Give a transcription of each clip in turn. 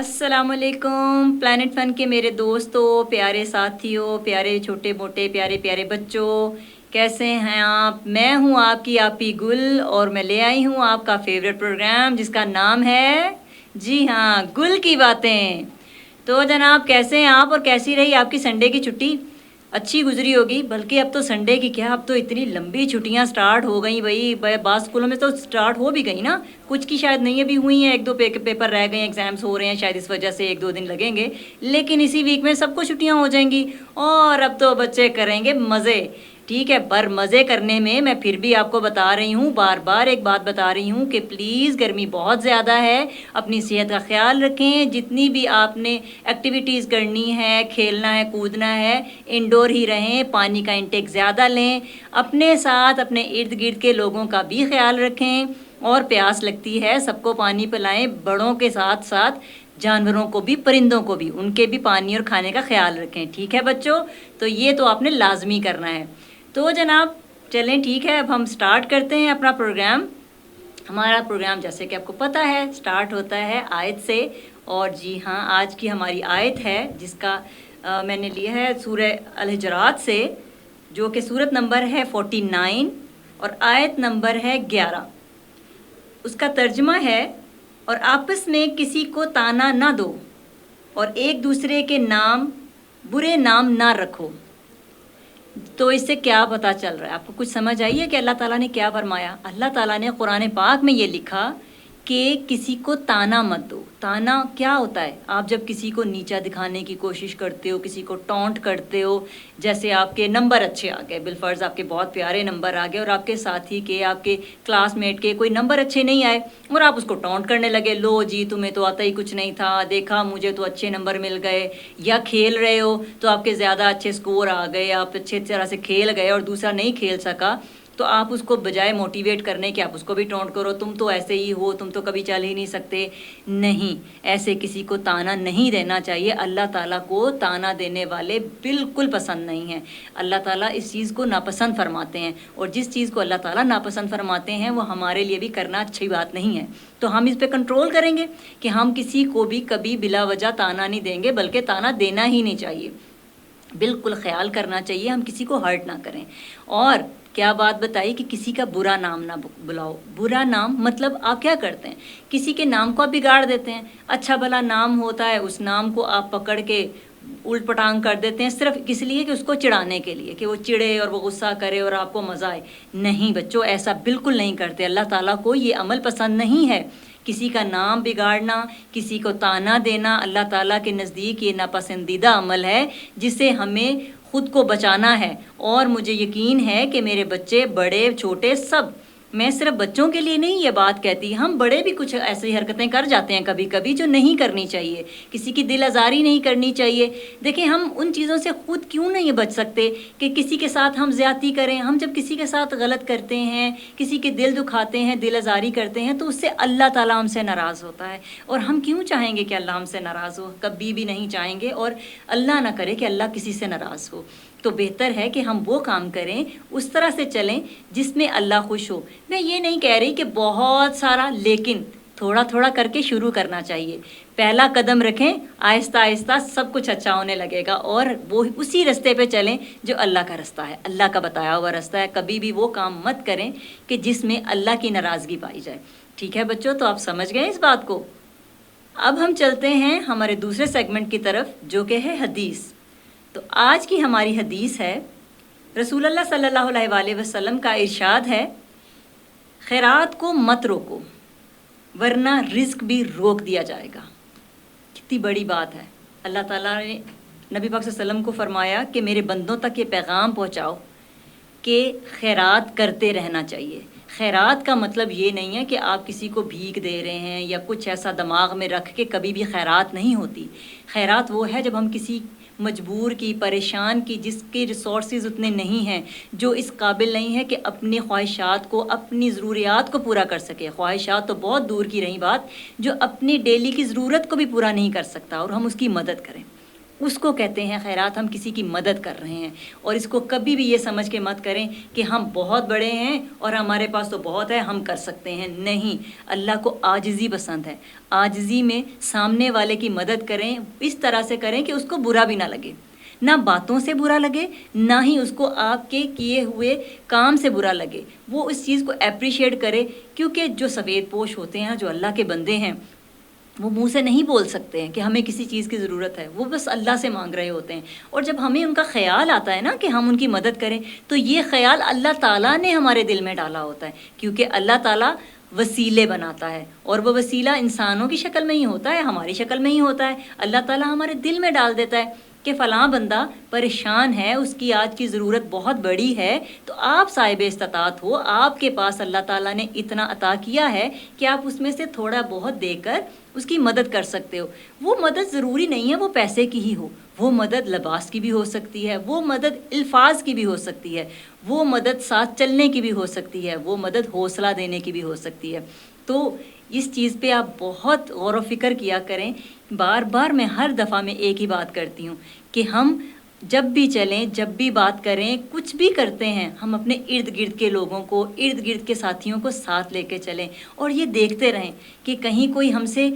السلام علیکم پلانٹ فن کے میرے دوستوں، پیارے ساتھیوں، پیارے چھوٹے موٹے پیارے پیارے بچوں، کیسے ہیں آپ؟ میں ہوں آپ کی آپی گل، اور میں لے آئی ہوں آپ کا فیوریٹ پروگرام جس کا نام ہے جی ہاں، گل کی باتیں۔ تو جناب، کیسے ہیں آپ اور کیسی رہی آپ کی سنڈے کی چھٹی؟ اچھی گزری ہوگی، بلکہ اب تو سنڈے کی کیا، اب تو اتنی لمبی چھٹیاں سٹارٹ ہو گئیں بھائی، بعض اسکولوں میں تو سٹارٹ ہو بھی گئی نا، کچھ کی شاید نہیں ابھی ہوئی ہیں، ایک دو پیپر رہ گئے ہیں، ایگزامس ہو رہے ہیں، شاید اس وجہ سے ایک دو دن لگیں گے، لیکن اسی ویک میں سب کو چھٹیاں ہو جائیں گی اور اب تو بچے کریں گے مزے۔ ٹھیک ہے، پر مزے کرنے میں پھر بھی آپ کو بتا رہی ہوں، بار بار ایک بات بتا رہی ہوں کہ پلیز گرمی بہت زیادہ ہے، اپنی صحت کا خیال رکھیں، جتنی بھی آپ نے ایکٹیویٹیز کرنی ہے، کھیلنا ہے کودنا ہے، انڈور ہی رہیں، پانی کا انٹیک زیادہ لیں، اپنے ساتھ اپنے ارد گرد کے لوگوں کا بھی خیال رکھیں، اور پیاس لگتی ہے سب کو پانی پلائیں، بڑوں کے ساتھ ساتھ جانوروں کو بھی، پرندوں کو بھی، ان کے بھی پانی اور کھانے کا خیال رکھیں۔ ٹھیک ہے بچوں، تو یہ تو آپ نے لازمی کرنا ہے۔ تو جناب چلیں، ٹھیک ہے، اب ہم سٹارٹ کرتے ہیں اپنا پروگرام۔ ہمارا پروگرام جیسے کہ آپ کو پتہ ہے سٹارٹ ہوتا ہے آیت سے، اور جی ہاں، آج کی ہماری آیت ہے جس کا میں نے لیا ہے سورہ الحجرات سے، جو کہ سورت نمبر ہے 49 اور آیت نمبر ہے 11۔ اس کا ترجمہ ہے، اور آپس میں کسی کو طعنہ نہ دو اور ایک دوسرے کے نام برے نام نہ رکھو۔ تو اس سے کیا پتہ چل رہا ہے؟ آپ کو کچھ سمجھ آئی ہے کہ اللہ تعالیٰ نے کیا فرمایا؟ اللہ تعالیٰ نے قرآن پاک میں یہ لکھا کہ کسی کو طعنہ مت دو۔ طعنہ کیا ہوتا ہے؟ آپ جب کسی کو نیچا دکھانے کی کوشش کرتے ہو، کسی کو ٹونٹ کرتے ہو، جیسے آپ کے نمبر اچھے آ گئے، بالفرض آپ کے بہت پیارے نمبر آ گئے، اور آپ کے ساتھی کے، آپ کے کلاس میٹ کے کوئی نمبر اچھے نہیں آئے، اور آپ اس کو ٹونٹ کرنے لگے، لو جی تمہیں تو آتا ہی کچھ نہیں تھا، دیکھا مجھے تو اچھے نمبر مل گئے، یا کھیل رہے ہو تو آپ کے زیادہ اچھے سکور آ گئے، آپ اچھے طرح سے کھیل گئے اور دوسرا نہیں کھیل سکا، تو آپ اس کو بجائے موٹیویٹ کرنے کے آپ اس کو بھی ٹونٹ کرو، تم تو ایسے ہی ہو، تم تو کبھی چل ہی نہیں سکتے۔ نہیں، ایسے کسی کو طعنہ نہیں دینا چاہیے۔ اللہ تعالیٰ کو طعنہ دینے والے بالکل پسند نہیں ہیں، اللہ تعالیٰ اس چیز کو ناپسند فرماتے ہیں، اور جس چیز کو اللہ تعالیٰ ناپسند فرماتے ہیں وہ ہمارے لیے بھی کرنا اچھی بات نہیں ہے۔ تو ہم اس پہ کنٹرول کریں گے کہ ہم کسی کو بھی کبھی بلا وجہ طعنہ نہیں دیں گے، بلکہ طعنہ دینا ہی نہیں چاہیے، بالکل خیال کرنا چاہیے ہم کسی کو ہرٹ نہ کریں۔ اور کیا بات بتائی کہ کسی کا برا نام نہ بلاؤ۔ برا نام مطلب آپ کیا کرتے ہیں؟ کسی کے نام کو آپ بگاڑ دیتے ہیں، اچھا بھلا نام ہوتا ہے، اس نام کو آپ پکڑ کے الٹ پٹانگ کر دیتے ہیں، صرف اس لیے کہ اس کو چڑھانے کے لیے، کہ وہ چڑھے اور وہ غصہ کرے اور آپ کو مزہ آئے۔ نہیں بچوں، ایسا بالکل نہیں کرتے، اللہ تعالیٰ کو یہ عمل پسند نہیں ہے۔ کسی کا نام بگاڑنا، کسی کو طعنہ دینا اللہ تعالیٰ کے نزدیک یہ ناپسندیدہ عمل ہے، جس سے ہمیں خود کو بچانا ہے۔ اور مجھے یقین ہے کہ میرے بچے، بڑے چھوٹے سب، میں صرف بچوں کے لیے نہیں یہ بات کہتی، ہم بڑے بھی کچھ ایسی حرکتیں کر جاتے ہیں کبھی کبھی جو نہیں کرنی چاہیے، کسی کی دل آزاری نہیں کرنی چاہیے۔ دیکھیں، ہم ان چیزوں سے خود کیوں نہیں بچ سکتے کہ کسی کے ساتھ ہم زیادتی کریں؟ ہم جب کسی کے ساتھ غلط کرتے ہیں، کسی کے دل دکھاتے ہیں، دل آزاری کرتے ہیں، تو اس سے اللہ تعالیٰ ہم سے ناراض ہوتا ہے، اور ہم کیوں چاہیں گے کہ اللہ ہم سے ناراض ہو؟ کبھی بھی نہیں چاہیں گے، اور اللہ نہ کرے کہ اللہ کسی سے ناراض ہو۔ تو بہتر ہے کہ ہم وہ کام کریں، اس طرح سے چلیں جس میں اللہ خوش ہو۔ میں یہ نہیں کہہ رہی کہ بہت سارا، لیکن تھوڑا تھوڑا کر کے شروع کرنا چاہیے۔ پہلا قدم رکھیں، آہستہ آہستہ سب کچھ اچھا ہونے لگے گا، اور وہ اسی رستے پہ چلیں جو اللہ کا رستہ ہے، اللہ کا بتایا ہوا رستہ ہے۔ کبھی بھی وہ کام مت کریں کہ جس میں اللہ کی ناراضگی پائی جائے۔ ٹھیک ہے بچوں، تو آپ سمجھ گئے اس بات کو؟ اب ہم چلتے ہیں ہمارے دوسرے سیگمنٹ کی طرف، جو کہ ہے حدیث۔ تو آج کی ہماری حدیث ہے، رسول اللہ صلی اللہ علیہ وآلہ وسلم کا ارشاد ہے، خیرات کو مت روکو ورنہ رزق بھی روک دیا جائے گا۔ کتنی بڑی بات ہے۔ اللہ تعالیٰ نے نبی پاک صلی اللہ علیہ وسلم کو فرمایا کہ میرے بندوں تک یہ پیغام پہنچاؤ کہ خیرات کرتے رہنا چاہیے۔ خیرات کا مطلب یہ نہیں ہے کہ آپ کسی کو بھیک دے رہے ہیں یا کچھ ایسا دماغ میں رکھ کے، کبھی بھی خیرات نہیں ہوتی۔ خیرات وہ ہے جب ہم کسی مجبور کی، پریشان کی، جس کے ریسورسز اتنے نہیں ہیں، جو اس قابل نہیں ہے کہ اپنی خواہشات کو، اپنی ضروریات کو پورا کر سکے۔ خواہشات تو بہت دور کی رہی بات، جو اپنی ڈیلی کی ضرورت کو بھی پورا نہیں کر سکتا، اور ہم اس کی مدد کریں۔ اس کو کہتے ہیں خیرات. ہم کسی کی مدد کر رہے ہیں. اور اس کو کبھی بھی یہ سمجھ کے مت کریں کہ ہم بہت بڑے ہیں اور ہمارے پاس تو بہت ہے, ہم کر سکتے ہیں. نہیں, اللہ کو عاجزی پسند ہے. عاجزی میں سامنے والے کی مدد کریں, اس طرح سے کریں کہ اس کو برا بھی نہ لگے, نہ باتوں سے برا لگے, نہ ہی اس کو آپ کے کیے ہوئے کام سے برا لگے. وہ اس چیز کو اپریشیٹ کرے, کیونکہ جو سفید پوش ہوتے ہیں, جو اللہ کے بندے ہیں, وہ منہ سے نہیں بول سکتے ہیں کہ ہمیں کسی چیز کی ضرورت ہے. وہ بس اللہ سے مانگ رہے ہوتے ہیں. اور جب ہمیں ان کا خیال آتا ہے نا کہ ہم ان کی مدد کریں, تو یہ خیال اللہ تعالیٰ نے ہمارے دل میں ڈالا ہوتا ہے. کیونکہ اللہ تعالیٰ وسیلے بناتا ہے, اور وہ وسیلہ انسانوں کی شکل میں ہی ہوتا ہے, ہماری شکل میں ہی ہوتا ہے. اللہ تعالیٰ ہمارے دل میں ڈال دیتا ہے کہ فلاں بندہ پریشان ہے, اس کی آج کی ضرورت بہت بڑی ہے, تو آپ صاحب استطاعت ہو, آپ کے پاس اللہ تعالیٰ نے اتنا عطا کیا ہے کہ آپ اس میں سے تھوڑا بہت دے کر اس کی مدد کر سکتے ہو. وہ مدد ضروری نہیں ہے وہ پیسے کی ہی ہو, وہ مدد لباس کی بھی ہو سکتی ہے, وہ مدد الفاظ کی بھی ہو سکتی ہے, وہ مدد ساتھ چلنے کی بھی ہو سکتی ہے, وہ مدد حوصلہ دینے کی بھی ہو سکتی ہے. تو اس چیز پہ آپ بہت غور و فکر کیا کریں. بار بار میں ہر دفعہ میں ایک ہی بات کرتی ہوں کہ ہم جب بھی چلیں, جب بھی بات کریں, کچھ بھی کرتے ہیں, ہم اپنے ارد گرد کے لوگوں کو, ارد گرد کے ساتھیوں کو ساتھ لے کے چلیں, اور یہ دیکھتے رہیں کہ کہیں کوئی ہم سے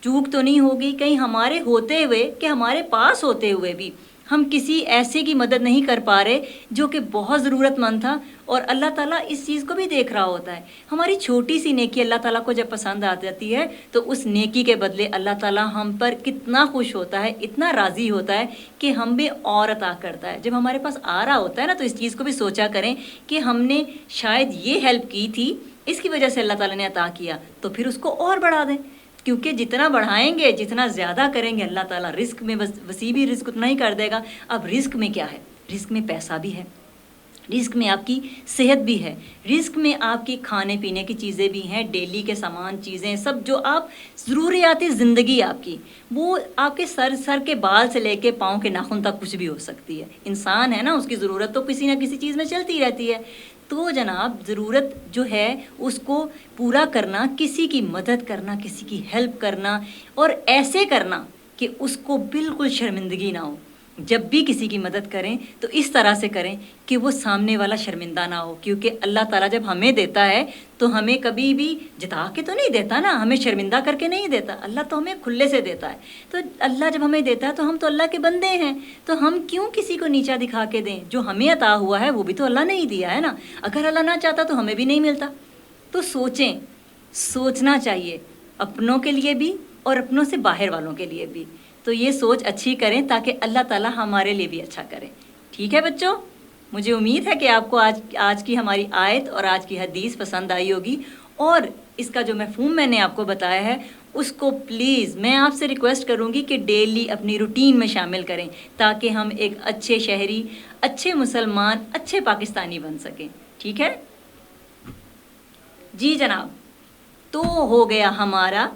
چوک تو نہیں ہوگی, کہیں ہمارے ہوتے ہوئے کہ ہمارے پاس ہوتے ہوئے بھی ہم کسی ایسے کی مدد نہیں کر پا رہے جو کہ بہت ضرورت مند تھا. اور اللہ تعالیٰ اس چیز کو بھی دیکھ رہا ہوتا ہے. ہماری چھوٹی سی نیکی اللہ تعالیٰ کو جب پسند آ جاتی ہے, تو اس نیکی کے بدلے اللہ تعالیٰ ہم پر کتنا خوش ہوتا ہے, اتنا راضی ہوتا ہے کہ ہم بھی اور عطا کرتا ہے. جب ہمارے پاس آ رہا ہوتا ہے نا, تو اس چیز کو بھی سوچا کریں کہ ہم نے شاید یہ ہیلپ کی تھی, اس کی وجہ سے اللہ تعالیٰ نے عطا کیا, تو پھر اس کو اور بڑھا دیں. کیونکہ جتنا بڑھائیں گے, جتنا زیادہ کریں گے, اللہ تعالیٰ رزق میں وسیع بھی رزق اتنا ہی کر دے گا. اب رزق میں کیا ہے؟ رزق میں پیسہ بھی ہے, رزق میں آپ کی صحت بھی ہے, رزق میں آپ کی کھانے پینے کی چیزیں بھی ہیں, ڈیلی کے سامان چیزیں سب جو آپ ضروریاتی زندگی آپ کی, وہ آپ کے سر کے بال سے لے کے پاؤں کے ناخن تک کچھ بھی ہو سکتی ہے. انسان ہے نا, اس کی ضرورت تو کسی نہ کسی چیز میں چلتی رہتی ہے. تو جناب ضرورت جو ہے اس کو پورا کرنا, کسی کی مدد کرنا, کسی کی ہیلپ کرنا, اور ایسے کرنا کہ اس کو بالکل شرمندگی نہ ہو. جب بھی کسی کی مدد کریں تو اس طرح سے کریں کہ وہ سامنے والا شرمندہ نہ ہو. کیونکہ اللہ تعالیٰ جب ہمیں دیتا ہے تو ہمیں کبھی بھی جتا کے تو نہیں دیتا نا, ہمیں شرمندہ کر کے نہیں دیتا. اللہ تو ہمیں کھلے سے دیتا ہے. تو اللہ جب ہمیں دیتا ہے تو ہم تو اللہ کے بندے ہیں, تو ہم کیوں کسی کو نیچا دکھا کے دیں؟ جو ہمیں عطا ہوا ہے وہ بھی تو اللہ نے ہی دیا ہے نا. اگر اللہ نہ چاہتا تو ہمیں بھی نہیں ملتا. تو سوچیں, سوچنا چاہیے اپنوں کے لیے بھی اور اپنوں سے باہر والوں کے لیے بھی. تو یہ سوچ اچھی کریں تاکہ اللہ تعالیٰ ہمارے لیے بھی اچھا کرے. ٹھیک ہے بچوں, مجھے امید ہے کہ آپ کو آج کی ہماری آیت اور آج کی حدیث پسند آئی ہوگی, اور اس کا جو مفہوم میں نے آپ کو بتایا ہے اس کو پلیز میں آپ سے ریکویسٹ کروں گی کہ ڈیلی اپنی روٹین میں شامل کریں, تاکہ ہم ایک اچھے شہری, اچھے مسلمان, اچھے پاکستانی بن سکیں. ٹھیک ہے جی جناب. تو ہو گیا ہمارا,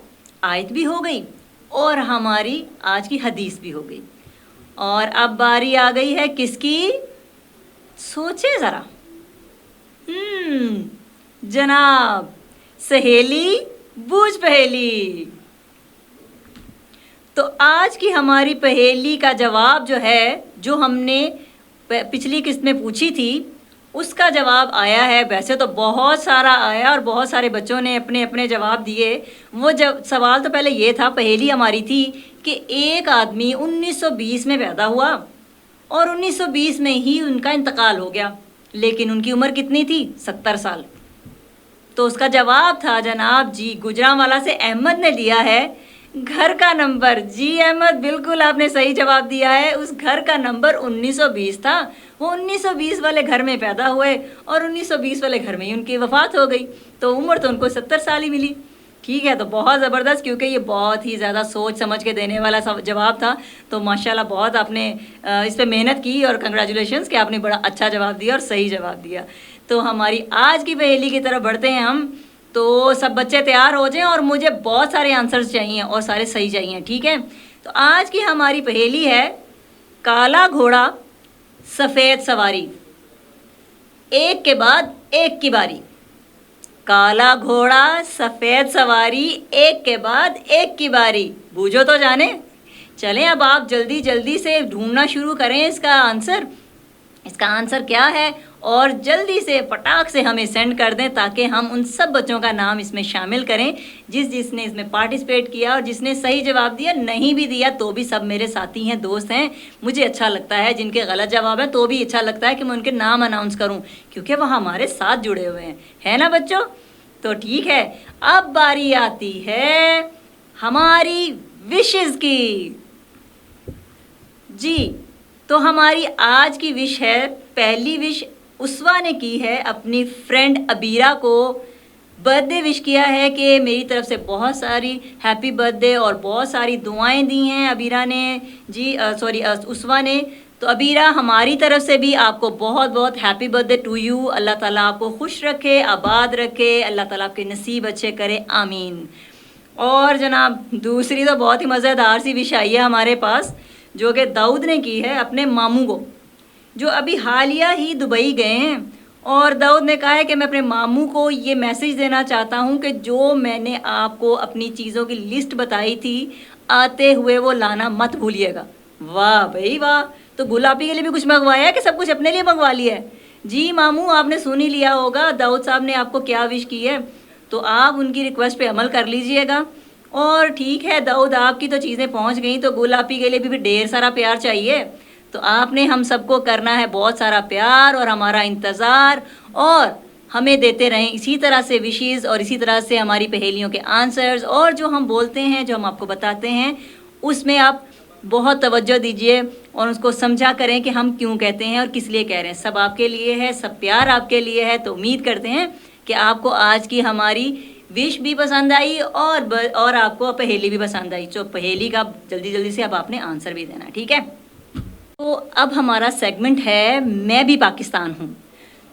آیت بھی ہو گئی اور ہماری آج کی حدیث بھی ہو گئی, اور اب باری آ گئی ہے کس کی؟ سوچے ذرا. جناب, سہیلی بوجھ پہیلی. تو آج کی ہماری پہیلی کا جواب جو ہے, جو ہم نے پچھلی قسط میں پوچھی تھی, اس کا جواب آیا ہے. ویسے تو بہت سارا آیا اور بہت سارے بچوں نے اپنے اپنے جواب دیے. وہ سوال تو پہلے یہ تھا, پہیلی ہماری تھی کہ ایک آدمی 1920 میں پیدا ہوا اور 1920 میں ہی ان کا انتقال ہو گیا, لیکن ان کی عمر کتنی تھی؟ 70 سال. تو اس کا جواب تھا جناب جی, گجرانوالہ سے احمد نے دیا ہے گھر کا نمبر. جی احمد, بالکل آپ نے صحیح جواب دیا ہے. اس گھر کا نمبر 1920 تھا. وہ 1920 والے گھر میں پیدا ہوئے اور 1920 والے گھر میں ہی ان کی وفات ہو گئی, تو عمر تو ان کو 70 سال ہی ملی. ٹھیک ہے, تو بہت زبردست, کیونکہ یہ بہت ہی زیادہ سوچ سمجھ کے دینے والا جواب تھا. تو ماشاءاللہ بہت آپ نے اس پہ محنت کی, اور کنگریچولیشنس کہ آپ نے بڑا اچھا جواب دیا اور صحیح جواب دیا. تو ہماری آج کی پہیلی کی طرف بڑھتے ہیں ہم. تو سب بچے تیار ہو جائیں, اور مجھے بہت سارے آنسرز چاہیے اور سارے صحیح چاہیے. ٹھیک ہے, تو آج کی ہماری پہیلی ہے کالا گھوڑا سفید سواری, ایک کے بعد ایک کی باری. کالا گھوڑا سفید سواری, ایک کے بعد ایک کی باری. بوجھو تو جانے چلیں اب آپ جلدی جلدی سے ڈھونڈنا شروع کریں اس کا آنسر کیا ہے، اور جلدی سے پٹاخ سے ہمیں سینڈ کر دیں تاکہ ہم ان سب بچوں کا نام اس میں شامل کریں جس نے اس میں پارٹیسپیٹ کیا، اور جس نے صحیح جواب دیا، نہیں بھی دیا تو بھی سب میرے ساتھی ہیں، دوست ہیں. مجھے اچھا لگتا ہے جن کے غلط جواب ہے تو بھی اچھا لگتا ہے کہ میں ان کے نام اناؤنس کروں کیونکہ وہ ہمارے ساتھ جڑے ہوئے ہیں، ہے نا بچوں؟ تو ٹھیک ہے، اب باری آتی ہے ہماری وشز کی. جی تو ہماری آج کی وش ہے، پہلی وش اسوا نے کی ہے، اپنی فرینڈ عبیرہ کو برتھ ڈے وش کیا ہے کہ میری طرف سے بہت ساری ہیپی برتھ ڈے اور بہت ساری دعائیں دی ہیں عبیرہ نے، جی اسوا نے. تو عبیرہ ہماری طرف سے بھی آپ کو بہت بہت happy birthday to you. اللہ تعالیٰ آپ کو خوش رکھے، آباد رکھے، اللہ تعالیٰ آپ کے نصیب اچھے کرے، آمین. اور جناب دوسری تو بہت ہی مزیدار سی وش آئی ہے ہمارے پاس، جو کہ داؤد نے کی ہے اپنے ماموں کو، جو ابھی حالیہ ہی دبئی گئے ہیں. اور داؤد نے کہا ہے کہ میں اپنے ماموں کو یہ میسج دینا چاہتا ہوں کہ جو میں نے آپ کو اپنی چیزوں کی لسٹ بتائی تھی، آتے ہوئے وہ لانا مت بھولیے گا. واہ بھائی واہ، تو گلابی کے لیے بھی کچھ منگوایا ہے کہ سب کچھ اپنے لیے منگوا لیا ہے؟ جی ماموں آپ نے سن ہی لیا ہوگا داؤد صاحب نے آپ کو کیا وش کی ہے، تو آپ ان کی ریکویسٹ پہ عمل کر لیجئے گا. اور ٹھیک ہے داؤد، آپ کی تو چیزیں پہنچ گئیں، تو گلابی کے لیے بھی ڈھیر سارا پیار چاہیے. تو آپ نے ہم سب کو کرنا ہے بہت سارا پیار اور ہمارا انتظار، اور ہمیں دیتے رہیں اسی طرح سے وشیز، اور اسی طرح سے ہماری پہیلیوں کے آنسرز، اور جو ہم بولتے ہیں، جو ہم آپ کو بتاتے ہیں، اس میں آپ بہت توجہ دیجئے اور اس کو سمجھا کریں کہ ہم کیوں کہتے ہیں اور کس لیے کہہ رہے ہیں. سب آپ کے لیے ہے، سب پیار آپ کے لیے ہے. تو امید کرتے ہیں کہ آپ کو آج کی ہماری وش بھی پسند آئی اور آپ کو پہیلی بھی پسند آئی. تو پہیلی کا جلدی جلدی سے اب آپ نے آنسر بھی دینا ہے، ٹھیک ہے؟ تو اب ہمارا سیگمنٹ ہے میں بھی پاکستان ہوں.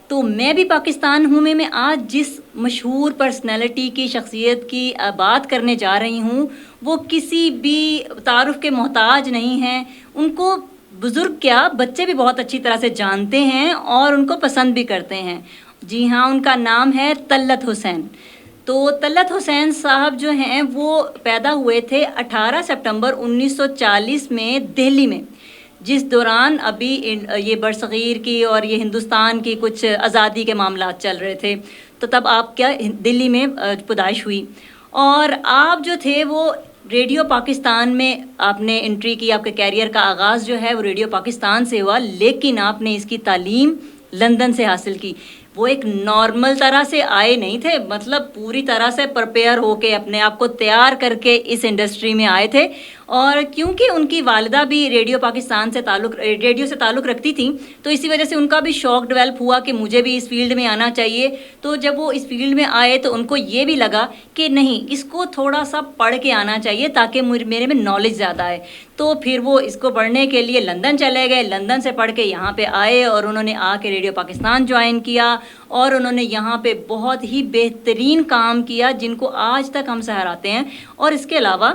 تو میں بھی پاکستان ہوں میں آج جس مشہور پرسنالٹی کی، شخصیت کی بات کرنے جا رہی ہوں، وہ کسی بھی تعارف کے محتاج نہیں ہیں. ان کو بزرگ کیا، بچے بھی بہت اچھی طرح سے جانتے ہیں اور ان کو پسند بھی کرتے ہیں. جی ہاں، ان کا نام ہے طلعت حسین. تو طلعت حسین صاحب جو ہیں وہ پیدا ہوئے تھے 18 سپٹمبر 1940 میں دہلی میں، جس دوران ابھی یہ برصغیر کی اور یہ ہندوستان کی کچھ آزادی کے معاملات چل رہے تھے. تو تب آپ کیا دلی میں پیدائش ہوئی، اور آپ جو تھے وہ ریڈیو پاکستان میں آپ نے انٹری کی. آپ کے کیریئر کا آغاز جو ہے وہ ریڈیو پاکستان سے ہوا، لیکن آپ نے اس کی تعلیم لندن سے حاصل کی. وہ ایک نارمل طرح سے آئے نہیں تھے، مطلب پوری طرح سے پرپیئر ہو کے اپنے آپ کو تیار کر کے اس انڈسٹری میں آئے تھے. اور کیونکہ ان کی والدہ بھی ریڈیو سے تعلق رکھتی تھیں، تو اسی وجہ سے ان کا بھی شوق ڈیولپ ہوا کہ مجھے بھی اس فیلڈ میں آنا چاہیے. تو جب وہ اس فیلڈ میں آئے تو ان کو یہ بھی لگا کہ نہیں، اس کو تھوڑا سا پڑھ کے آنا چاہیے تاکہ میرے میں نالج زیادہ آئے. تو پھر وہ اس کو پڑھنے کے لیے لندن چلے گئے، لندن سے پڑھ کے یہاں پہ آئے اور انہوں نے آ کے ریڈیو پاکستان جوائن کیا، اور انہوں نے یہاں پہ بہت ہی بہترین کام کیا جن کو آج تک ہم سہراتے ہیں. اور اس کے علاوہ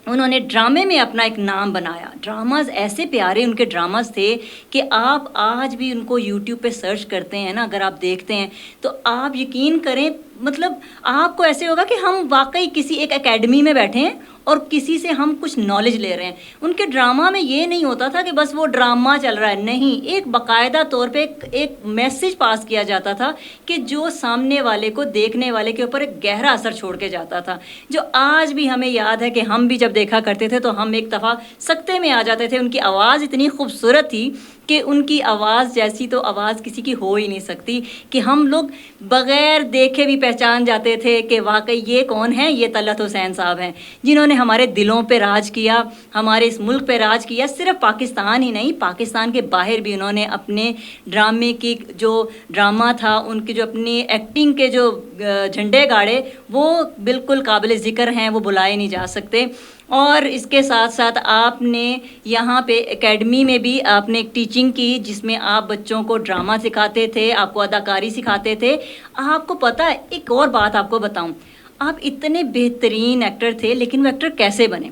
انہوں نے ڈرامے میں اپنا ایک نام بنایا. ڈراماز ایسے پیارے ان کے ڈراماز تھے کہ آپ آج بھی ان کو یوٹیوب پہ سرچ کرتے ہیں نا، اگر آپ دیکھتے ہیں تو آپ یقین کریں، مطلب آپ کو ایسے ہوگا کہ ہم واقعی کسی ایک اکیڈمی میں بیٹھے ہیں اور کسی سے ہم کچھ نالج لے رہے ہیں. ان کے ڈرامہ میں یہ نہیں ہوتا تھا کہ بس وہ ڈرامہ چل رہا ہے، نہیں، ایک باقاعدہ طور پہ ایک میسج پاس کیا جاتا تھا کہ جو سامنے والے کو، دیکھنے والے کے اوپر ایک گہرا اثر چھوڑ کے جاتا تھا، جو آج بھی ہمیں یاد ہے کہ ہم بھی جب دیکھا کرتے تھے تو ہم ایک دفعہ سکتے میں آ جاتے تھے. ان کی آواز اتنی خوبصورت تھی کہ ان کی آواز جیسی تو آواز کسی کی ہو ہی نہیں سکتی، کہ ہم لوگ بغیر دیکھے بھی پہچان جاتے تھے کہ واقعی یہ کون ہیں، یہ طلعت حسین صاحب ہیں جنہوں نے ہمارے دلوں پہ راج کیا، ہمارے اس ملک پہ راج کیا. صرف پاکستان ہی نہیں، پاکستان کے باہر بھی انہوں نے اپنے ڈرامے کی جو ڈرامہ تھا، ان کی جو اپنی ایکٹنگ کے جو جھنڈے گاڑے، وہ بالکل قابل ذکر ہیں، وہ بلائے نہیں جا سکتے. اور اس کے ساتھ ساتھ آپ نے یہاں پہ اکیڈمی میں بھی آپ نے ایک ٹیچنگ کی جس میں آپ بچوں کو ڈرامہ سکھاتے تھے، آپ کو اداکاری سکھاتے تھے. آپ کو پتہ ہے، ایک اور بات آپ کو بتاؤں، آپ اتنے بہترین ایکٹر تھے، لیکن وہ ایکٹر کیسے بنے؟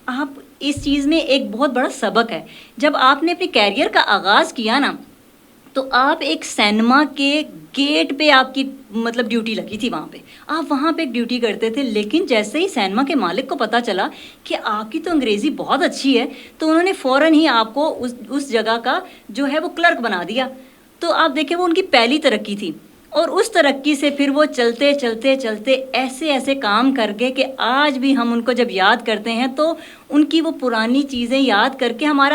آپ اس چیز میں ایک بہت بڑا سبق ہے. جب آپ نے اپنے کیریئر کا آغاز کیا نا، تو آپ ایک سینما کے گیٹ پہ آپ کی مطلب ڈیوٹی لگی تھی وہاں پہ، آپ وہاں پہ ایک ڈیوٹی کرتے تھے، لیکن جیسے ہی سینما کے مالک کو پتہ چلا کہ آپ کی تو انگریزی بہت اچھی ہے، تو انہوں نے فوراً ہی آپ کو اس جگہ کا جو ہے وہ کلرک بنا دیا۔ تو آپ دیکھیں وہ ان کی پہلی ترقی تھی، اور اس ترقی سے پھر وہ چلتے چلتے چلتے ایسے ایسے کام کر گئے کہ آج بھی ہم ان کو جب یاد کرتے ہیں تو ان کی وہ پرانی چیزیں یاد کر کے ہمارے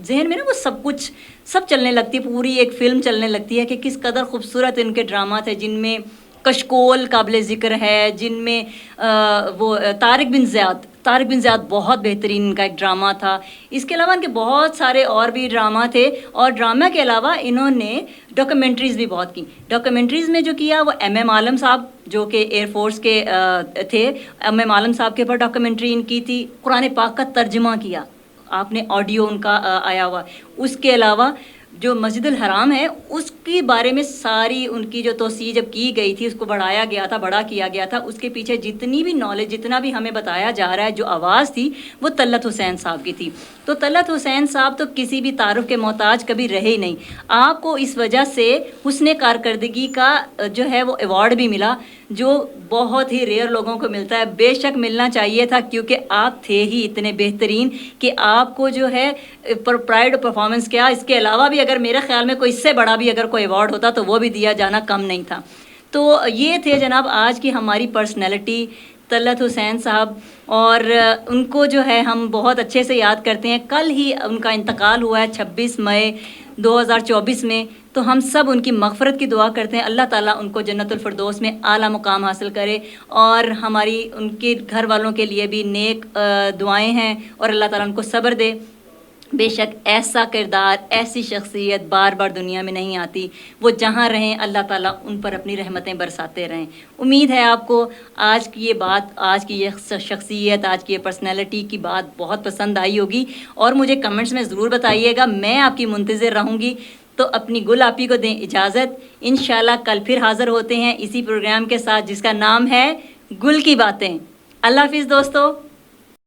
ذہن میں نا وہ سب چلنے لگتی ہے، پوری ایک فلم چلنے لگتی ہے کہ کس قدر خوبصورت ان کے ڈرامہ تھے، جن میں کشکول قابل ذکر ہے، جن میں وہ طارق بن زیاد بہت بہترین ان کا ایک ڈرامہ تھا۔ اس کے علاوہ ان کے بہت سارے اور بھی ڈرامہ تھے، اور ڈرامہ کے علاوہ انہوں نے ڈاکیومنٹریز بھی بہت کی۔ ڈاکیومنٹریز میں جو کیا وہ ایم عالم صاحب جو کہ ایئر فورس کے تھے، ایم عالم صاحب کے اوپر ڈاکیومنٹری ان کی تھی۔ قرآن پاک کا ترجمہ کیا، آپ نے آڈیو ان کا آیا ہوا۔ اس کے علاوہ جو مسجد الحرام ہے اس کے بارے میں ساری ان کی جو توسیع جب کی گئی تھی، اس کو بڑھایا گیا تھا، بڑا کیا گیا تھا، اس کے پیچھے جتنی بھی نالج، جتنا بھی ہمیں بتایا جا رہا ہے، جو آواز تھی وہ طلعت حسین صاحب کی تھی۔ تو طلعت حسین صاحب تو کسی بھی تعارف کے محتاج کبھی رہے ہی نہیں۔ آپ کو اس وجہ سے حسن کارکردگی کا جو ہے وہ ایوارڈ بھی ملا، جو بہت ہی ریئر لوگوں کو ملتا ہے۔ بے شک ملنا چاہیے تھا، کیونکہ آپ تھے ہی اتنے بہترین کہ آپ کو جو ہے پرائڈ پرفارمنس کیا۔ اس کے علاوہ بھی اگر میرے خیال میں کوئی اس سے بڑا بھی اگر کوئی ایوارڈ ہوتا تو وہ بھی دیا جانا کم نہیں تھا۔ تو یہ تھے جناب آج کی ہماری پرسنالٹی طلعت حسین صاحب، اور ان کو جو ہے ہم بہت اچھے سے یاد کرتے ہیں۔ کل ہی ان کا انتقال ہوا ہے 26 مئی 2024 میں، تو ہم سب ان کی مغفرت کی دعا کرتے ہیں۔ اللہ تعالیٰ ان کو جنت الفردوس میں اعلیٰ مقام حاصل کرے، اور ہماری ان کے گھر والوں کے لیے بھی نیک دعائیں ہیں، اور اللہ تعالیٰ ان کو صبر دے۔ بے شک ایسا کردار، ایسی شخصیت بار بار دنیا میں نہیں آتی، وہ جہاں رہیں اللہ تعالیٰ ان پر اپنی رحمتیں برساتے رہیں۔ امید ہے آپ کو آج کی یہ بات، آج کی یہ شخصیت، آج کی یہ پرسنالٹی کی بات بہت پسند آئی ہوگی، اور مجھے کمنٹس میں ضرور بتائیے گا، میں آپ کی منتظر رہوں گی۔ تو اپنی گل آپی کو دیں اجازت، انشاءاللہ کل پھر حاضر ہوتے ہیں اسی پروگرام کے ساتھ جس کا نام ہے گل کی باتیں۔ اللہ حافظ دوستو۔